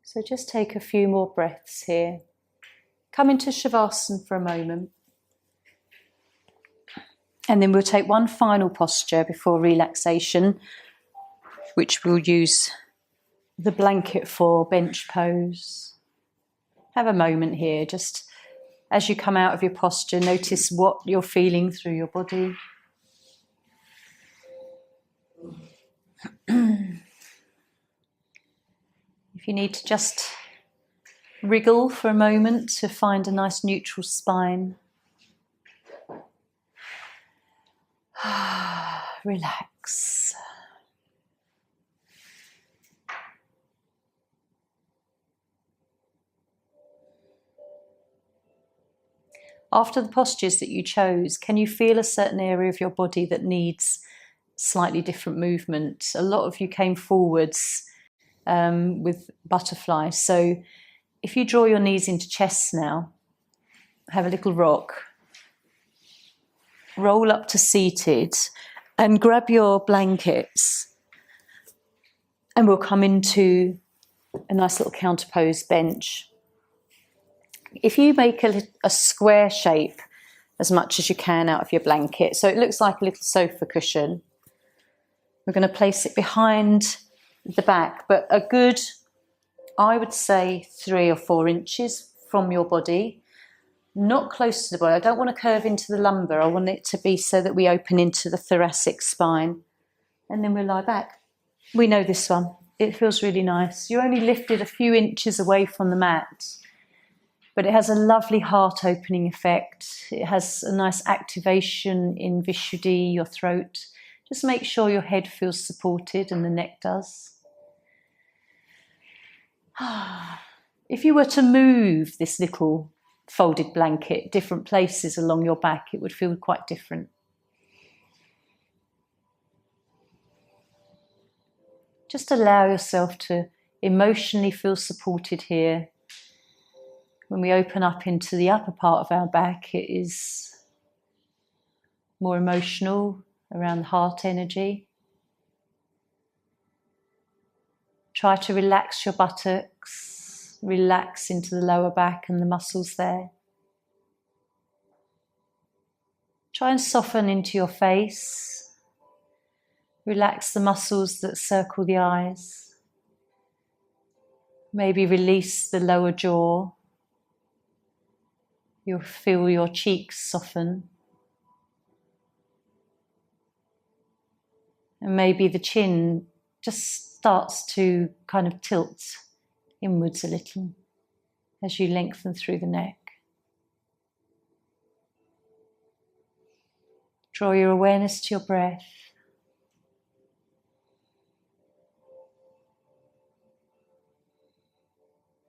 So just take a few more breaths here. Come into Shavasana for a moment. And then we'll take one final posture before relaxation, which we'll use the blanket for, bench pose. Have a moment here, just as you come out of your posture, notice what you're feeling through your body. If you need to just wriggle for a moment to find a nice neutral spine. Relax. After the postures that you chose, can you feel a certain area of your body that needs slightly different movement? A lot of you came forwards with butterfly. So if you draw your knees into chest now, have a little rock, roll up to seated and grab your blankets, and we'll come into a nice little counter pose bench. If you make a square shape as much as you can out of your blanket, so it looks like a little sofa cushion, we're going to place it behind the back, but a good, I would say, 3 or 4 inches from your body, not close to the body. I don't want to curve into the lumbar. I want it to be so that we open into the thoracic spine. And then we'll lie back. We know this one. It feels really nice. You're only lifted a few inches away from the mat, but it has a lovely heart opening effect. It has a nice activation in Vishuddhi, your throat. Just make sure your head feels supported and the neck does. If you were to move this little folded blanket different places along your back, it would feel quite different. Just allow yourself to emotionally feel supported here. When we open up into the upper part of our back, it is more emotional around the heart energy. Try to relax your buttocks, relax into the lower back and the muscles there. Try and soften into your face. Relax the muscles that circle the eyes. Maybe release the lower jaw. You'll feel your cheeks soften. And maybe the chin just starts to kind of tilt inwards a little as you lengthen through the neck. Draw your awareness to your breath.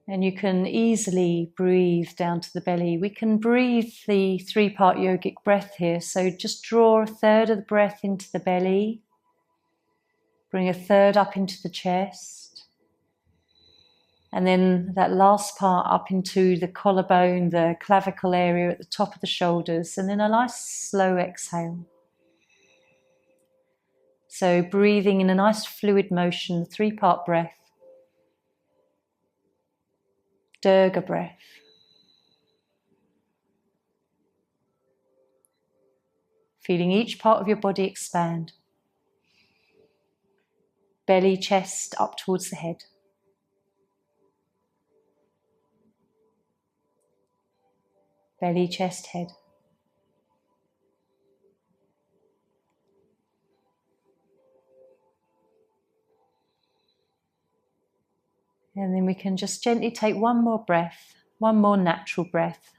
And you can easily breathe down to the belly. We can breathe the 3-part yogic breath here. So just draw 1/3 of the breath into the belly. Bring 1/3 up into the chest. And then that last part up into the collarbone, the clavicle area at the top of the shoulders. And then a nice slow exhale. So breathing in a nice fluid motion, 3-part breath. Dirga breath. Feeling each part of your body expand. Belly, chest, up towards the head. Belly, chest, head. And then we can just gently take one more breath, one more natural breath.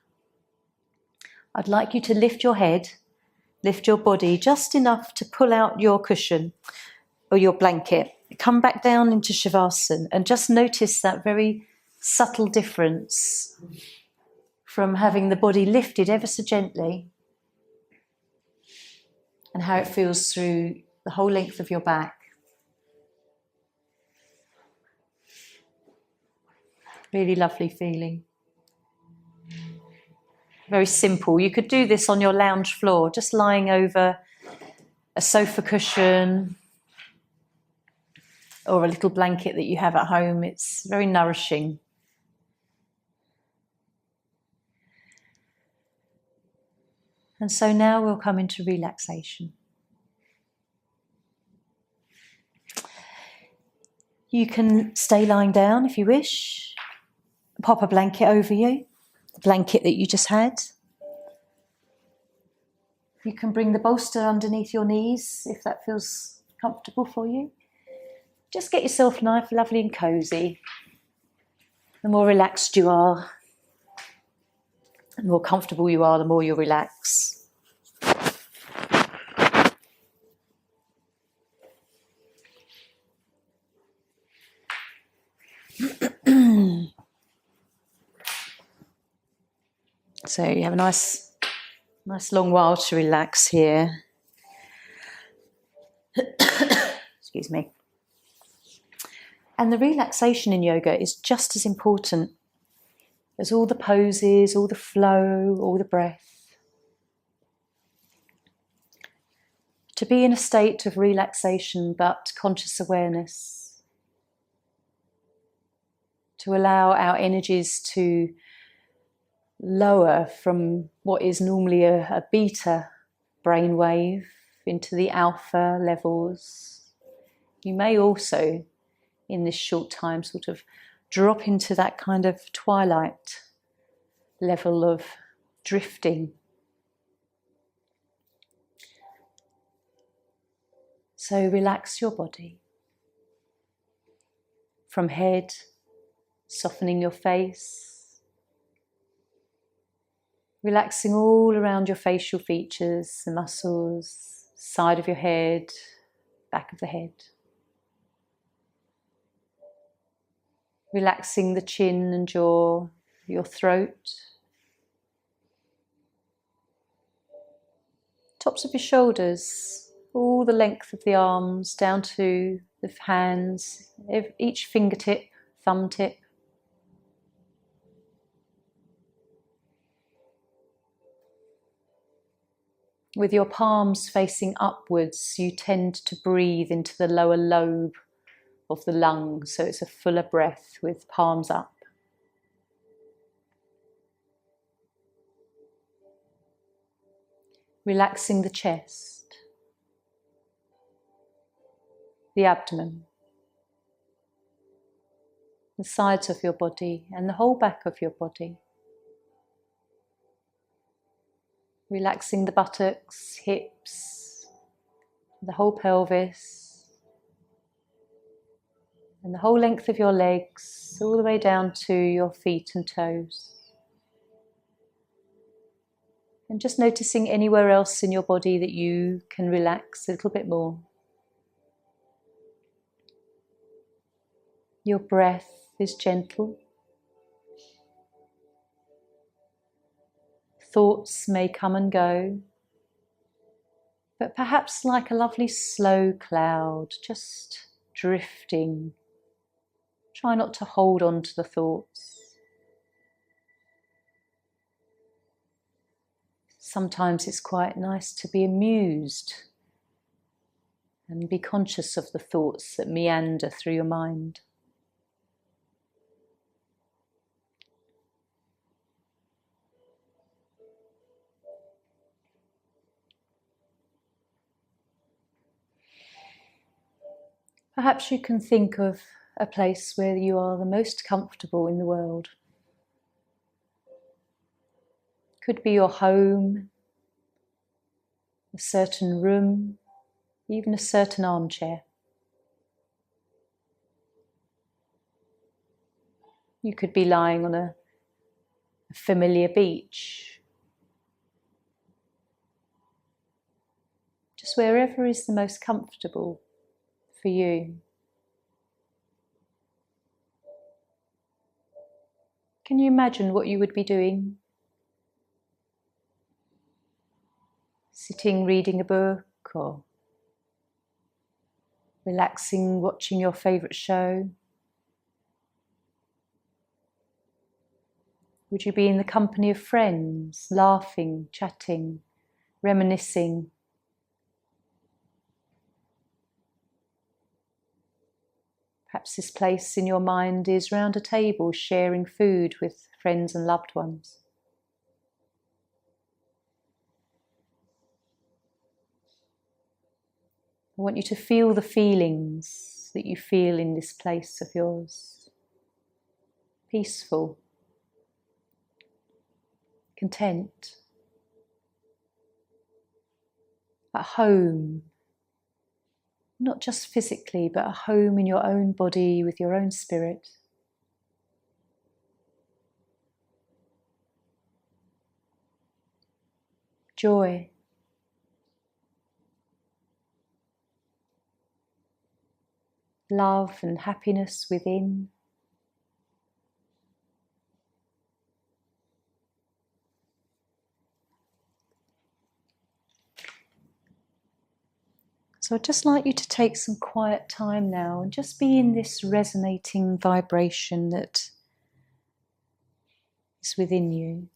I'd like you to lift your head, lift your body just enough to pull out your cushion or your blanket. Come back down into Shavasana and just notice that very subtle difference from having the body lifted ever so gently and how it feels through the whole length of your back. Really lovely feeling. Very simple. You could do this on your lounge floor, just lying over a sofa cushion or a little blanket that you have at home. It's very nourishing. And so now we'll come into relaxation. You can stay lying down if you wish. Pop a blanket over you, the blanket that you just had. You can bring the bolster underneath your knees if that feels comfortable for you. Just get yourself nice, lovely and cosy. The more relaxed you are, the more comfortable you are, the more you'll relax. So you have a nice long while to relax here. Excuse me. And the relaxation in yoga is just as important as all the poses, all the flow, all the breath. To be in a state of relaxation but conscious awareness. To allow our energies to lower from what is normally a beta brainwave into the alpha levels. You may also, in this short time, sort of drop into that kind of twilight level of drifting. So relax your body. From head, softening your face, relaxing all around your facial features, the muscles, side of your head, back of the head. Relaxing the chin and jaw, your throat. Tops of your shoulders, all the length of the arms down to the hands, each fingertip, thumb tip. With your palms facing upwards, you tend to breathe into the lower lobe of the lungs, so it's a fuller breath with palms up. Relaxing the chest, the abdomen, the sides of your body and the whole back of your body. Relaxing the buttocks, hips, the whole pelvis, and the whole length of your legs, all the way down to your feet and toes. And just noticing anywhere else in your body that you can relax a little bit more. Your breath is gentle. Thoughts may come and go, but perhaps like a lovely slow cloud, just drifting. Try not to hold on to the thoughts. Sometimes it's quite nice to be amused and be conscious of the thoughts that meander through your mind. Perhaps you can think of a place where you are the most comfortable in the world. Could be your home, a certain room, even a certain armchair. You could be lying on a familiar beach. Just wherever is the most comfortable for you. Can you imagine what you would be doing? Sitting reading a book or relaxing, watching your favourite show? Would you be in the company of friends, laughing, chatting, reminiscing? Perhaps this place in your mind is round a table sharing food with friends and loved ones. I want you to feel the feelings that you feel in this place of yours. Peaceful, content, at home, not just physically, but at home in your own body with your own spirit. Joy. Love and happiness within. So I'd just like you to take some quiet time now and just be in this resonating vibration that is within you.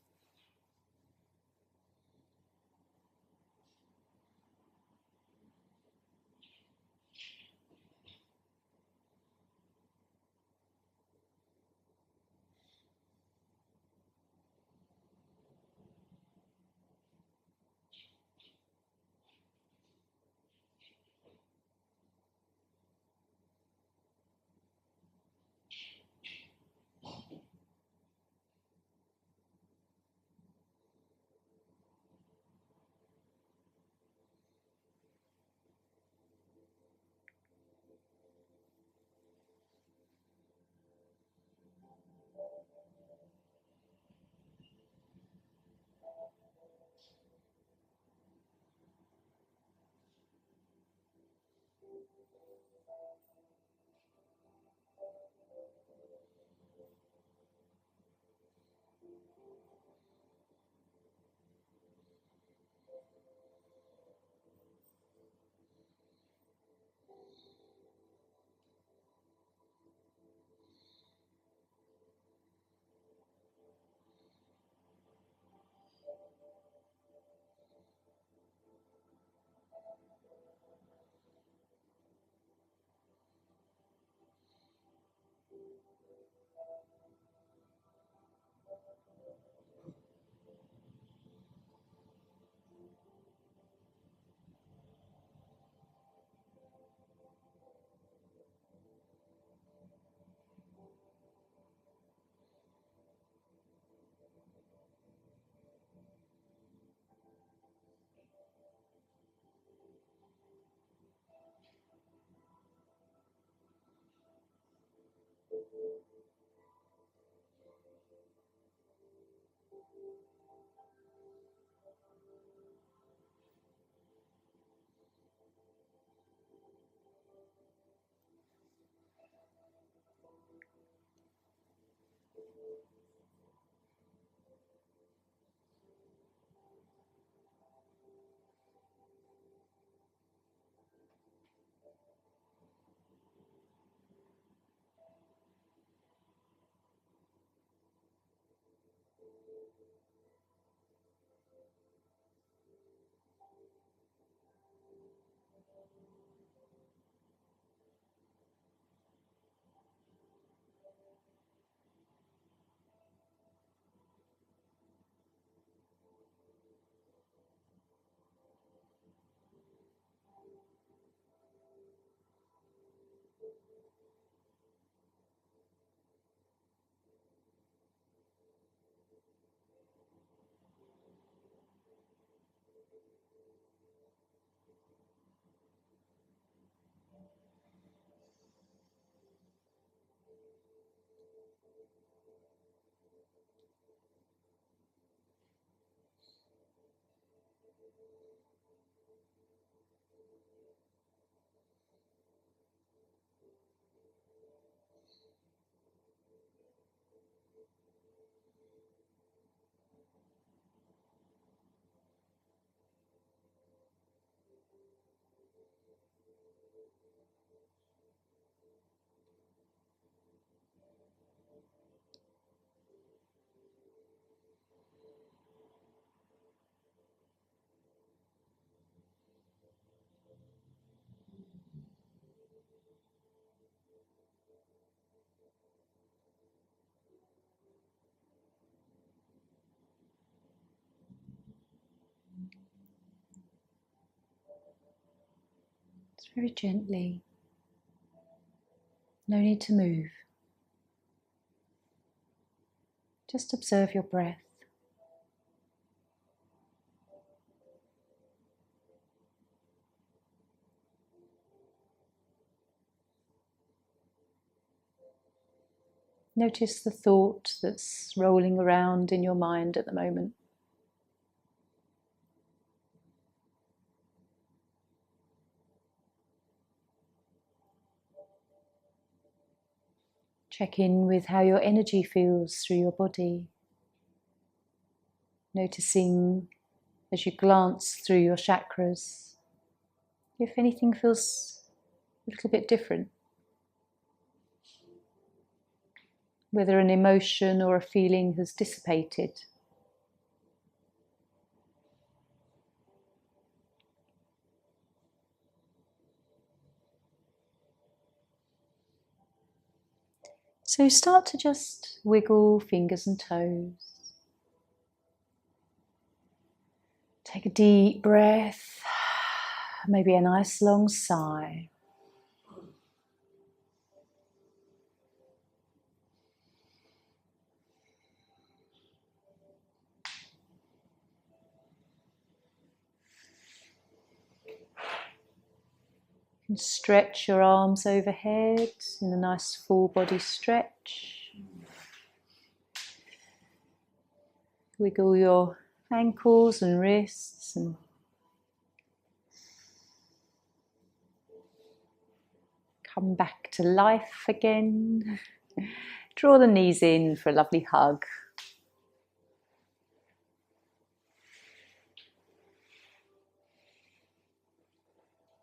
Very gently. No need to move. Just observe your breath. Notice the thought that's rolling around in your mind at the moment. Check in with how your energy feels through your body. Noticing as you glance through your chakras, if anything feels a little bit different. Whether an emotion or a feeling has dissipated. So start to just wiggle fingers and toes. Take a deep breath, maybe a nice long sigh. You can stretch your arms overhead in a nice full body stretch. Wiggle your ankles and wrists and come back to life again. Draw the knees in for a lovely hug.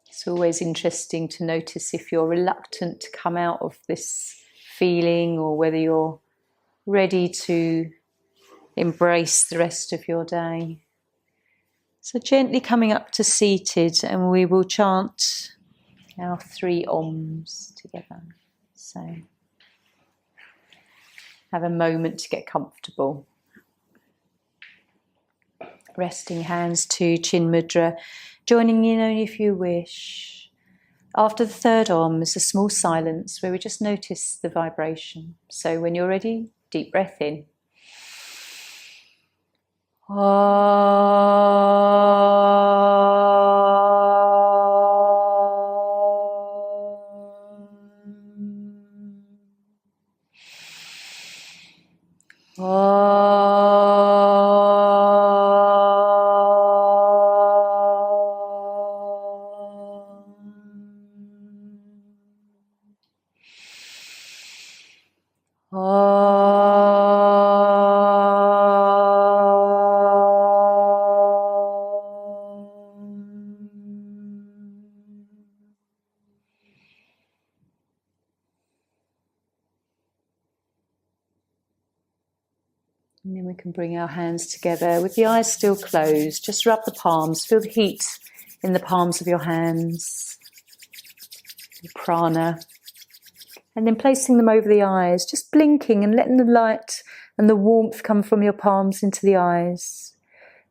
It's always interesting to notice if you're reluctant to come out of this feeling or whether you're ready to embrace the rest of your day. So gently coming up to seated, and we will chant our 3 Oms together. So have a moment to get comfortable. Resting hands to Chin Mudra, joining in only if you wish. After the 3rd Om is a small silence where we just notice the vibration. So when you're ready, deep breath in. And then we can bring our hands together with the eyes still closed. Just rub the palms, feel the heat in the palms of your hands, the prana. And then placing them over the eyes, just blinking and letting the light and the warmth come from your palms into the eyes.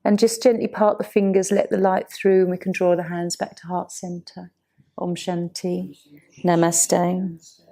And just gently part the fingers, let the light through, and we can draw the hands back to heart center. Om Shanti. Namaste.